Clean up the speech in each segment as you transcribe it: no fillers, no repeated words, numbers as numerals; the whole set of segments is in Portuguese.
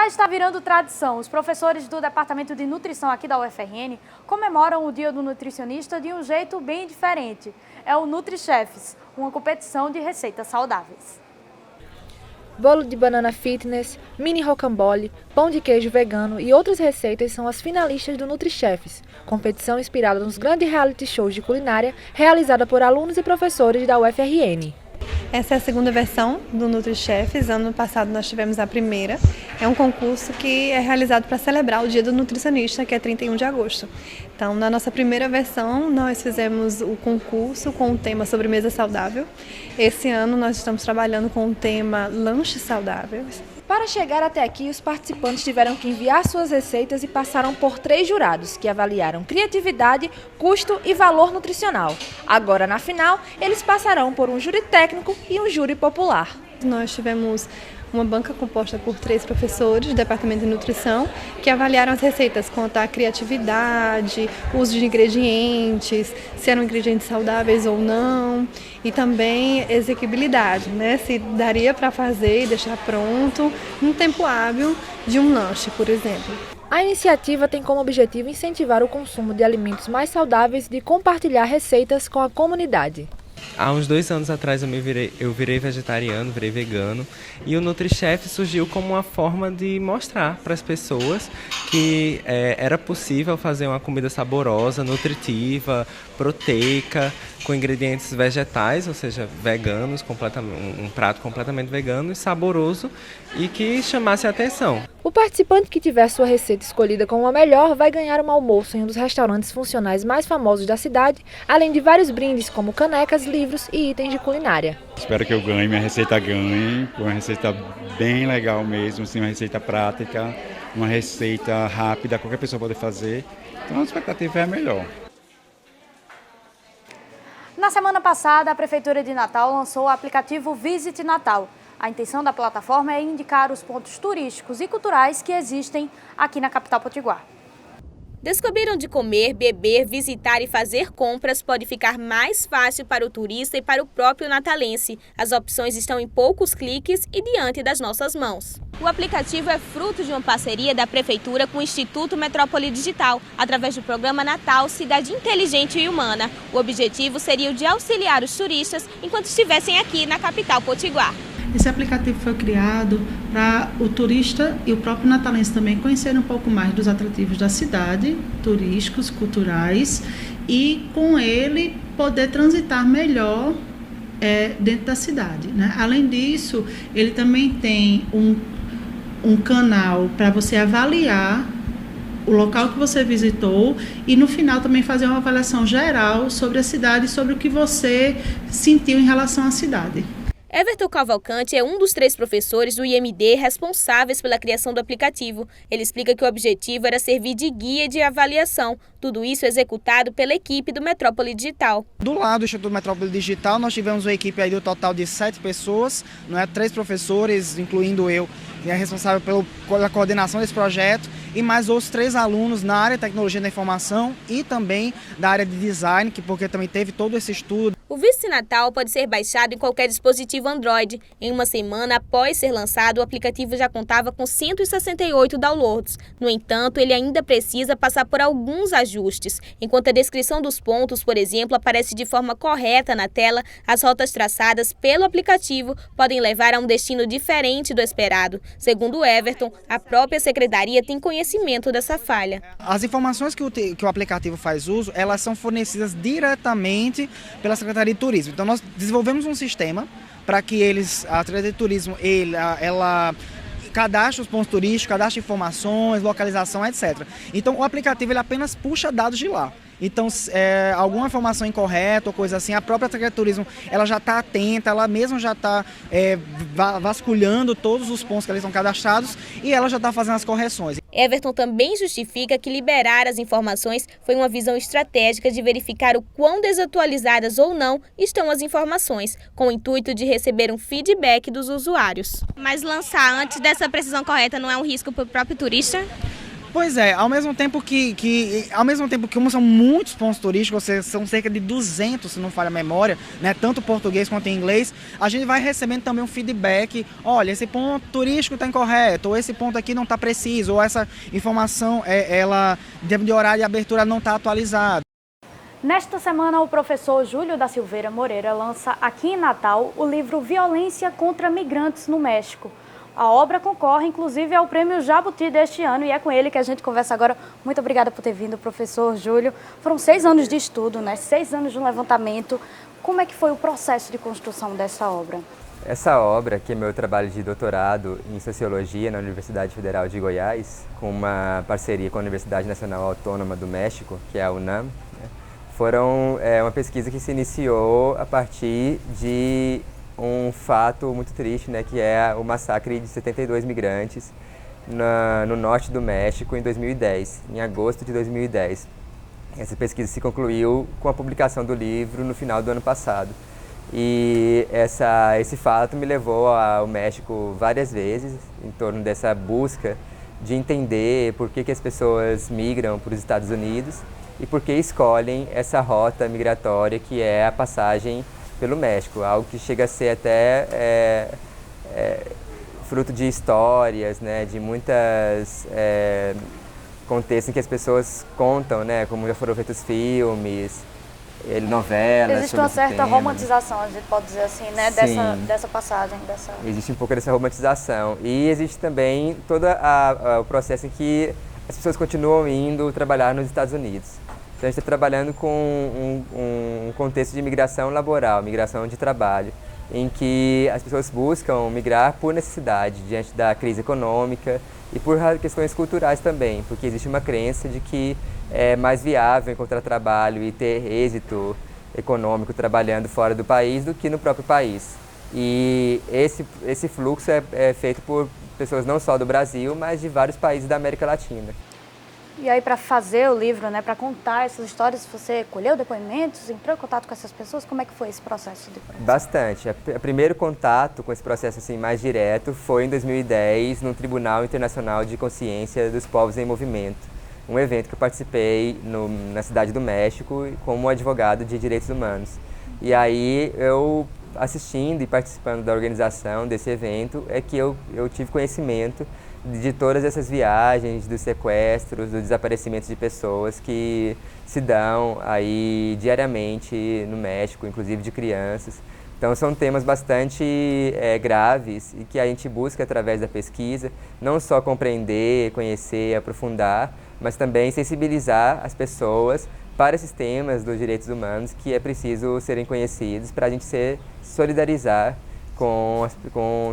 está virando tradição. Os professores do Departamento de Nutrição aqui da UFRN comemoram o Dia do Nutricionista de um jeito bem diferente. É o NutriChefs, uma competição de receitas saudáveis. Bolo de banana fitness, mini rocambole, pão de queijo vegano e outras receitas são as finalistas do NutriChefs, competição inspirada nos grandes reality shows de culinária realizada por alunos e professores da UFRN. Essa é a segunda versão do NutriChefs. Ano passado nós tivemos a primeira. É um concurso que é realizado para celebrar o Dia do Nutricionista, que é 31 de agosto. Então, na nossa primeira versão, nós fizemos o concurso com o tema sobremesa saudável. Esse ano nós estamos trabalhando com o tema lanches saudáveis. Para chegar até aqui, os participantes tiveram que enviar suas receitas e passaram por 3 jurados, que avaliaram criatividade, custo e valor nutricional. Agora, na final, eles passarão por um júri técnico e um júri popular. Nós tivemos uma banca composta por 3 professores do Departamento de Nutrição que avaliaram as receitas quanto à criatividade, uso de ingredientes, se eram ingredientes saudáveis ou não, e também exequibilidade, né? Se daria para fazer e deixar pronto num tempo hábil de um lanche, por exemplo. A iniciativa tem como objetivo incentivar o consumo de alimentos mais saudáveis e de compartilhar receitas com a comunidade. Há uns 2 anos atrás eu virei vegetariano, virei vegano, e o NutriChef surgiu como uma forma de mostrar para as pessoas que era possível fazer uma comida saborosa, nutritiva, proteica, com ingredientes vegetais, ou seja, veganos, um prato completamente vegano e saboroso e que chamasse a atenção. O participante que tiver sua receita escolhida como a melhor vai ganhar um almoço em um dos restaurantes funcionais mais famosos da cidade, além de vários brindes como canecas, livros e itens de culinária. Espero que eu ganhe, minha receita ganhe, uma receita bem legal mesmo, assim, uma receita prática, uma receita rápida, qualquer pessoa pode fazer, então a expectativa é a melhor. Na semana passada, a Prefeitura de Natal lançou o aplicativo Visit Natal. A intenção da plataforma é indicar os pontos turísticos e culturais que existem aqui na capital potiguar. Descobrir onde comer, beber, visitar e fazer compras pode ficar mais fácil para o turista e para o próprio natalense. As opções estão em poucos cliques e diante das nossas mãos. O aplicativo é fruto de uma parceria da Prefeitura com o Instituto Metrópole Digital, através do programa Natal Cidade Inteligente e Humana. O objetivo seria o de auxiliar os turistas enquanto estivessem aqui na capital potiguar. Esse aplicativo foi criado para o turista e o próprio natalense também conhecerem um pouco mais dos atrativos da cidade, turísticos, culturais, e com ele poder transitar melhor dentro da cidade, né? Além disso, ele também tem um canal para você avaliar o local que você visitou e no final também fazer uma avaliação geral sobre a cidade e sobre o que você sentiu em relação à cidade. Everton Cavalcante é um dos 3 professores do IMD responsáveis pela criação do aplicativo. Ele explica que o objetivo era servir de guia de avaliação. Tudo isso executado pela equipe do Metrópole Digital. Do lado do Instituto Metrópole Digital, nós tivemos uma equipe aí do total de 7 pessoas, 3 professores, incluindo eu, que é responsável pela coordenação desse projeto, e mais outros 3 alunos na área de tecnologia da informação e também da área de design, porque também teve todo esse estudo. O Visit Natal pode ser baixado em qualquer dispositivo Android. Em uma semana após ser lançado, o aplicativo já contava com 168 downloads. No entanto, ele ainda precisa passar por alguns ajustes. Enquanto a descrição dos pontos, por exemplo, aparece de forma correta na tela, as rotas traçadas pelo aplicativo podem levar a um destino diferente do esperado. Segundo o Everton, a própria secretaria tem conhecimento dessa falha. As informações que o aplicativo faz uso, elas são fornecidas diretamente pela Secretaria de Turismo. Então nós desenvolvemos um sistema para que a Secretaria de Turismo ela cadastre os pontos turísticos, cadastre informações, localização, etc. Então o aplicativo ele apenas puxa dados de lá. Então, alguma informação incorreta ou coisa assim, a própria Secretaria de Turismo ela já está atenta, ela mesma já está vasculhando todos os pontos que eles são cadastrados e ela já está fazendo as correções. Everton também justifica que liberar as informações foi uma visão estratégica de verificar o quão desatualizadas ou não estão as informações, com o intuito de receber um feedback dos usuários. Mas lançar antes dessa precisão correta não é um risco para o próprio turista? Pois é, ao mesmo tempo que como são muitos pontos turísticos, ou seja, são cerca de 200, se não falha a memória, né, tanto português quanto em inglês, a gente vai recebendo também um feedback, olha, esse ponto turístico está incorreto, ou esse ponto aqui não está preciso, ou essa informação, de horário de abertura não está atualizada. Nesta semana, o professor Júlio da Silveira Moreira lança aqui em Natal o livro Violência contra Migrantes no México. A obra concorre, inclusive, ao Prêmio Jabuti deste ano e é com ele que a gente conversa agora. Muito obrigada por ter vindo, professor Júlio. Foram 6 anos de estudo, né? 6 anos de um levantamento. Como é que foi o processo de construção dessa obra? Essa obra, que é meu trabalho de doutorado em Sociologia na Universidade Federal de Goiás, com uma parceria com a Universidade Nacional Autônoma do México, que é a UNAM, né? Foram uma pesquisa que se iniciou a partir de um fato muito triste, né, que é o massacre de 72 migrantes no norte do México em 2010, em agosto de 2010. Essa pesquisa se concluiu com a publicação do livro no final do ano passado. E esse fato me levou ao México várias vezes, em torno dessa busca de entender por que as pessoas migram para os Estados Unidos e por que escolhem essa rota migratória que é a passagem pelo México, algo que chega a ser até fruto de histórias, né, de muitas contextos em que as pessoas contam, né, como já foram feitos filmes, novelas. Existe uma certa romantização, a gente pode dizer assim, né, dessa passagem. Existe um pouco dessa romantização e existe também todo o processo em que as pessoas continuam indo trabalhar nos Estados Unidos. Então, a gente está trabalhando com um contexto de migração laboral, migração de trabalho, em que as pessoas buscam migrar por necessidade, diante da crise econômica e por questões culturais também, porque existe uma crença de que é mais viável encontrar trabalho e ter êxito econômico trabalhando fora do país do que no próprio país. E esse fluxo é feito por pessoas não só do Brasil, mas de vários países da América Latina. E aí, para fazer o livro, né, para contar essas histórias, você colheu depoimentos, entrou em contato com essas pessoas? Como é que foi esse processo de produção? Bastante. O primeiro contato com esse processo assim, mais direto foi em 2010, no Tribunal Internacional de Consciência dos Povos em Movimento, um evento que eu participei na cidade do México como advogado de direitos humanos. E aí, eu assistindo e participando da organização desse evento, é que eu tive conhecimento de todas essas viagens, dos sequestros, dos desaparecimentos de pessoas que se dão aí diariamente no México, inclusive de crianças. Então são temas bastante graves e que a gente busca através da pesquisa, não só compreender, conhecer, aprofundar, mas também sensibilizar as pessoas para esses temas dos direitos humanos que é preciso serem conhecidos para a gente se solidarizar com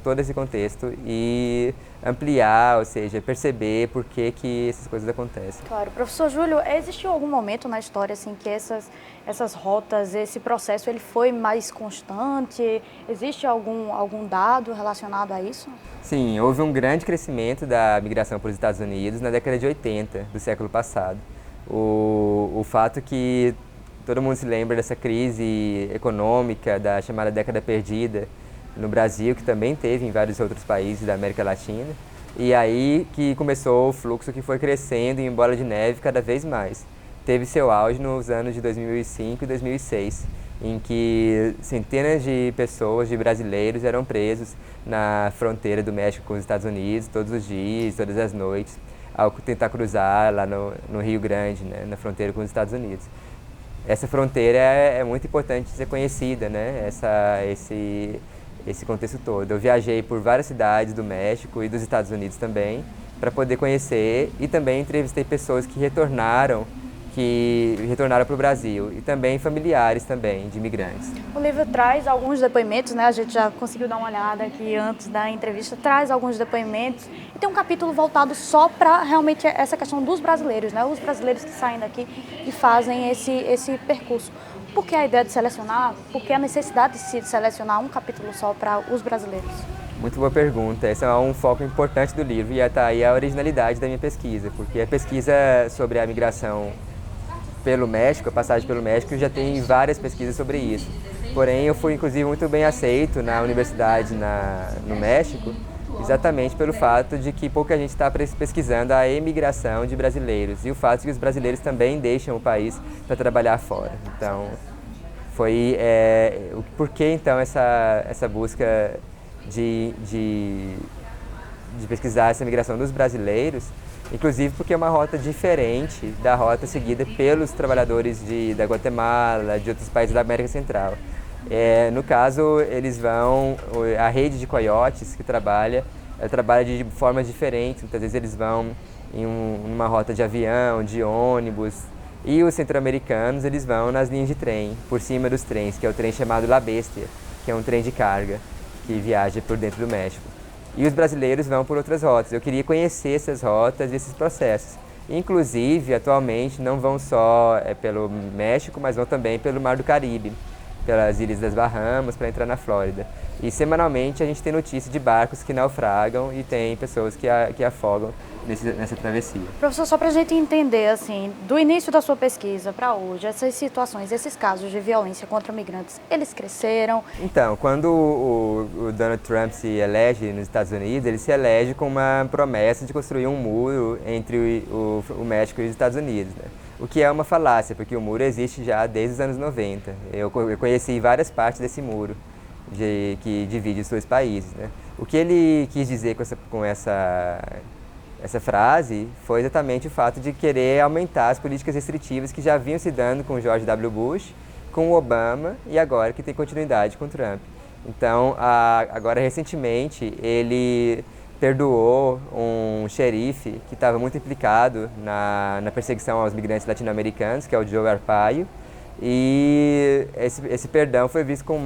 todo esse contexto e ampliar, ou seja, perceber por que essas coisas acontecem. Claro. Professor Júlio, existiu algum momento na história assim, que essas rotas, esse processo, ele foi mais constante? Existe algum dado relacionado a isso? Sim, houve um grande crescimento da migração para os Estados Unidos na década de 80 do século passado. O fato que todo mundo se lembra dessa crise econômica, da chamada década perdida, no Brasil, que também teve em vários outros países da América Latina, e aí que começou o fluxo que foi crescendo em bola de neve cada vez mais. Teve seu auge nos anos de 2005 e 2006, em que centenas de pessoas, de brasileiros, eram presos na fronteira do México com os Estados Unidos, todos os dias, todas as noites, ao tentar cruzar lá no Rio Grande, né, na fronteira com os Estados Unidos. Essa fronteira é muito importante ser conhecida, né, esse contexto todo. Eu viajei por várias cidades do México e dos Estados Unidos também, para poder conhecer, e também entrevistei pessoas que retornaram para o Brasil, e também familiares também, de imigrantes. O livro traz alguns depoimentos, né? A gente já conseguiu dar uma olhada aqui antes da entrevista, traz alguns depoimentos, e tem um capítulo voltado só para realmente essa questão dos brasileiros, né? Os brasileiros que saem daqui e fazem esse percurso. Por que a ideia de selecionar? Por que a necessidade de se selecionar um capítulo só para os brasileiros? Muito boa pergunta. Esse é um foco importante do livro e está aí a originalidade da minha pesquisa, porque a pesquisa sobre a migração pelo México, a passagem pelo México, já tem várias pesquisas sobre isso. Porém, eu fui inclusive muito bem aceito na universidade no México, exatamente pelo fato de que pouca gente está pesquisando a emigração de brasileiros e o fato de que os brasileiros também deixam o país para trabalhar fora. Então, foi por que então essa busca de pesquisar essa migração dos brasileiros, inclusive porque é uma rota diferente da rota seguida pelos trabalhadores da Guatemala, de outros países da América Central. No caso, a rede de coiotes que trabalha de formas diferentes. Muitas vezes eles vão em uma rota de avião, de ônibus, e os centro-americanos eles vão nas linhas de trem, por cima dos trens, que é o trem chamado La Bestia, que é um trem de carga que viaja por dentro do México. E os brasileiros vão por outras rotas. Eu queria conhecer essas rotas e esses processos. Inclusive, atualmente, não vão só pelo México, mas vão também pelo Mar do Caribe, pelas Ilhas das Bahamas, para entrar na Flórida. E semanalmente a gente tem notícia de barcos que naufragam e tem pessoas que afogam nessa travessia. Professor, só para a gente entender, assim, do início da sua pesquisa para hoje, essas situações, esses casos de violência contra migrantes, eles cresceram? Então, quando o Donald Trump se elege nos Estados Unidos, ele se elege com uma promessa de construir um muro entre o México e os Estados Unidos, né? O que é uma falácia, porque o muro existe já desde os anos 90. Eu conheci várias partes desse muro que divide os dois países, né? O que ele quis dizer com essa frase foi exatamente o fato de querer aumentar as políticas restritivas que já vinham se dando com o George W. Bush, com o Obama e agora que tem continuidade com o Trump. Então, agora recentemente, ele perdoou um xerife que estava muito implicado na perseguição aos migrantes latino-americanos, que é o Joe Arpaio, e esse perdão foi visto com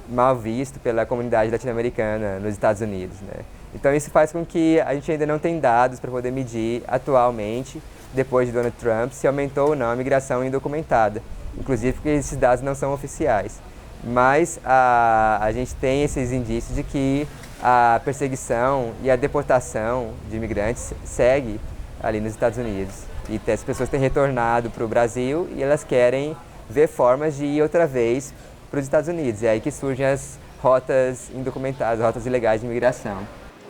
mal visto pela comunidade latino-americana nos Estados Unidos, né? Então isso faz com que a gente ainda não tenha dados para poder medir atualmente, depois de Donald Trump, se aumentou ou não a migração indocumentada, inclusive porque esses dados não são oficiais. Mas a gente tem esses indícios de que a perseguição e a deportação de imigrantes segue ali nos Estados Unidos. E as pessoas têm retornado para o Brasil e elas querem ver formas de ir outra vez para os Estados Unidos. É aí que surgem as rotas indocumentadas, rotas ilegais de imigração.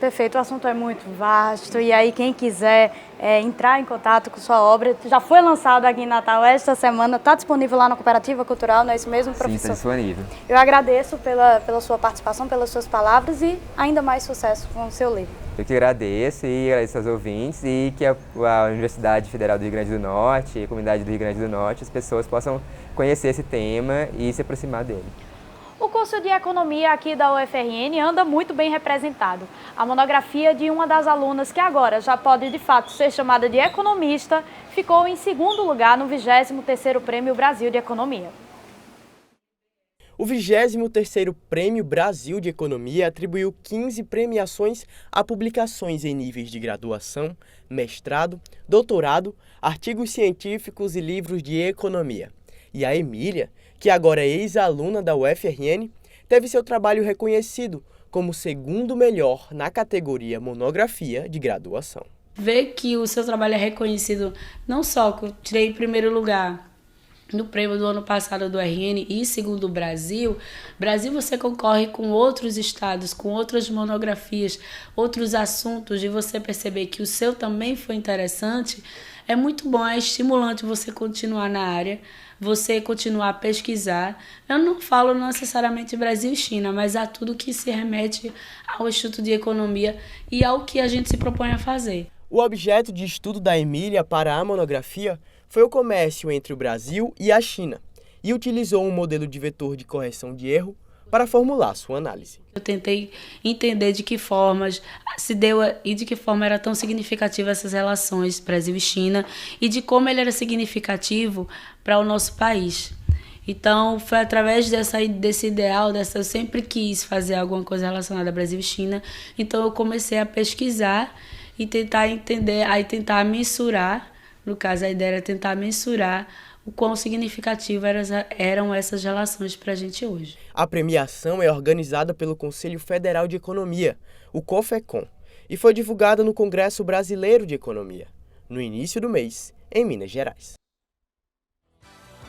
Perfeito, o assunto é muito vasto e aí quem quiser entrar em contato com sua obra, já foi lançado aqui em Natal esta semana, está disponível lá na Cooperativa Cultural, não é isso mesmo, professor? Sim, está disponível. Eu agradeço pela sua participação, pelas suas palavras e ainda mais sucesso com o seu livro. Eu que agradeço e agradeço aos ouvintes e que a Universidade Federal do Rio Grande do Norte, a comunidade do Rio Grande do Norte, as pessoas possam conhecer esse tema e se aproximar dele. O curso de Economia aqui da UFRN anda muito bem representado. A monografia de uma das alunas, que agora já pode de fato ser chamada de economista, ficou em segundo lugar no 23º Prêmio Brasil de Economia. O 23º Prêmio Brasil de Economia atribuiu 15 premiações a publicações em níveis de graduação, mestrado, doutorado, artigos científicos e livros de economia. E a Emília, que agora é ex-aluna da UFRN, teve seu trabalho reconhecido como segundo melhor na categoria monografia de graduação. Ver que o seu trabalho é reconhecido, não só que eu tirei em primeiro lugar no prêmio do ano passado do RN e segundo o Brasil você concorre com outros estados, com outras monografias, outros assuntos, e você perceber que o seu também foi interessante, é muito bom, é estimulante você continuar na área, você continuar a pesquisar. Eu não falo necessariamente Brasil e China, mas a tudo que se remete ao Instituto de Economia e ao que a gente se propõe a fazer. O objeto de estudo da Emília para a monografia foi o comércio entre o Brasil e a China, e utilizou um modelo de vetor de correção de erro para formular sua análise. Eu tentei entender de que formas se deu e de que forma era tão significativa essas relações Brasil e China e de como ele era significativo para o nosso país. Então, foi através desse ideal, eu sempre quis fazer alguma coisa relacionada a Brasil e China, então eu comecei a pesquisar e tentar entender, aí tentar mensurar, no caso a ideia era tentar mensurar o quão significativas eram essas relações para a gente hoje. A premiação é organizada pelo Conselho Federal de Economia, o COFECOM, e foi divulgada no Congresso Brasileiro de Economia, no início do mês, em Minas Gerais.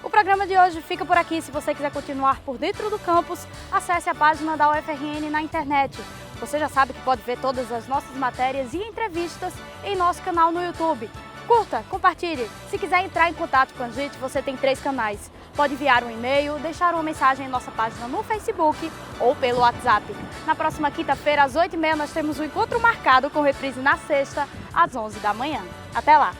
O programa de hoje fica por aqui. Se você quiser continuar por dentro do campus, acesse a página da UFRN na internet. Você já sabe que pode ver todas as nossas matérias e entrevistas em nosso canal no YouTube. Curta, compartilhe. Se quiser entrar em contato com a gente, você tem 3 canais. Pode enviar um e-mail, deixar uma mensagem em nossa página no Facebook ou pelo WhatsApp. Na próxima quinta-feira, às 8h30, nós temos um encontro marcado com reprise na sexta, às 11 da manhã. Até lá!